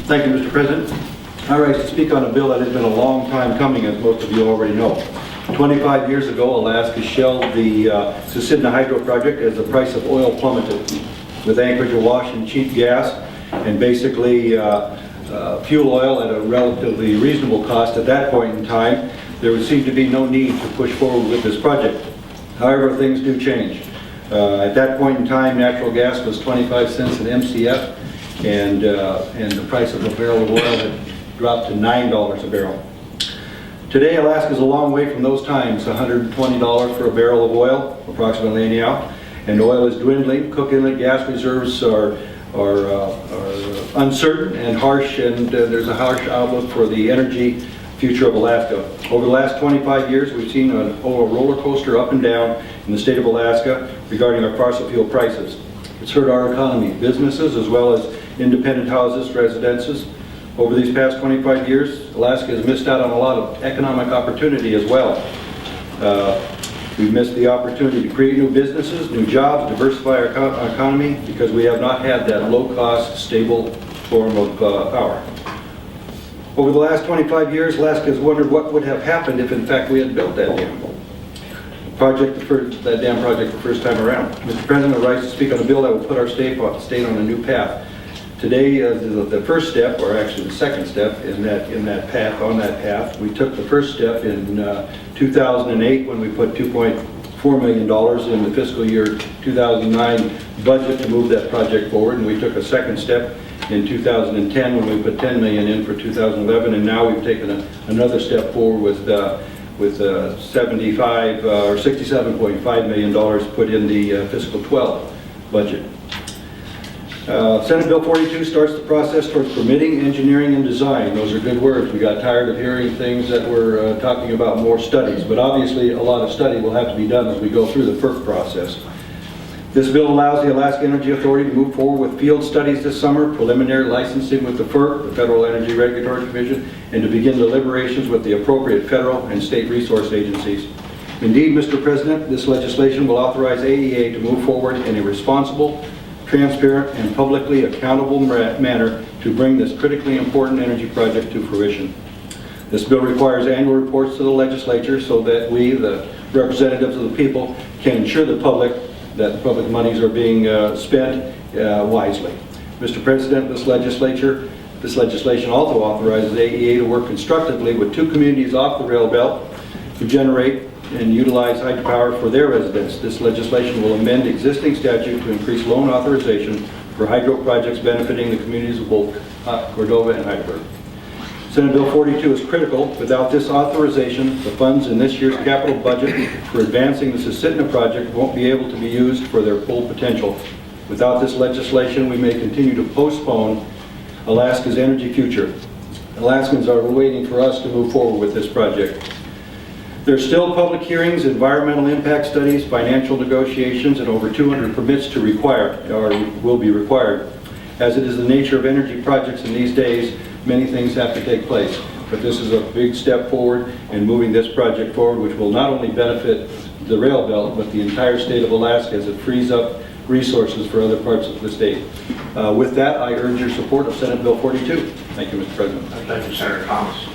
Thank you, Mr. President. I rise to speak on a bill that has been a long time coming, as most of you already know. 25 years ago, Alaska shelved the Susitna Hydro Project as the price of oil plummeted, with Anchorage awash in cheap gas and basically fuel oil at a relatively reasonable cost at that point in time. There would seem to be no need to push forward with this project. However, things do change. At that point in time, natural gas was 25 cents an MCF, and the price of a barrel of oil had dropped to $9 a barrel. Today, Alaska is a long way from those times, $120 for a barrel of oil, approximately anyhow, and oil is dwindling. Cook Inlet gas reserves are uncertain and harsh, and there's a harsh outlook for the energy future of Alaska. Over the last 25 years, we've seen a roller coaster up and down in the state of Alaska regarding our fossil fuel prices. It's hurt our economy, businesses, as well as independent houses, residences. Over these past 25 years, Alaska has missed out on a lot of economic opportunity as well. We've missed the opportunity to create new businesses, new jobs, diversify our economy, because we have not had that low-cost, stable form of power. Over the last 25 years, Alaska has wondered what would have happened if, in fact, we had built that dam project the first time around. Mr. President, I rise to speak on a bill that will put our state on a new path. Today, the first step, or actually the second step, on that path, we took the first step in 2008 when we put $2.4 million in the fiscal year 2009 budget to move that project forward, and we took a second step in 2010 when we put $10 million in for 2011, and now we've taken another step forward with $75 or $67.5 million put in the fiscal 12 budget. Senate Bill 42 starts the process towards permitting, engineering, and design. Those are good words. We got tired of hearing things that were talking about more studies, but obviously a lot of study will have to be done as we go through the FERC process. This bill allows the Alaska Energy Authority to move forward with field studies this summer, preliminary licensing with the FERC, the Federal Energy Regulatory Commission, and to begin deliberations with the appropriate federal and state resource agencies. Indeed, Mr. President, this legislation will authorize AEA to move forward in a responsible, transparent, and publicly accountable manner to bring this critically important energy project to fruition. This bill requires annual reports to the legislature so that we, the representatives of the people, can ensure the public that the public monies are being spent wisely. Mr. President, this legislation also authorizes AEA to work constructively with two communities off the rail belt to generate and utilize hydropower for their residents. This legislation will amend existing statute to increase loan authorization for hydro projects benefiting the communities of both Cordova and Heidelberg. Senate Bill 42 is critical. Without this authorization, the funds in this year's capital budget for advancing the Susitna project won't be able to be used for their full potential. Without this legislation, we may continue to postpone Alaska's energy future. Alaskans are waiting for us to move forward with this project. There's still public hearings, environmental impact studies, financial negotiations, and over 200 permits to will be required. As it is the nature of energy projects in these days, many things have to take place. But this is a big step forward in moving this project forward, which will not only benefit the rail belt, but the entire state of Alaska as it frees up resources for other parts of the state. With that, I urge your support of Senate Bill 42. Thank you, Mr. President. Thank you, Senator Thomas.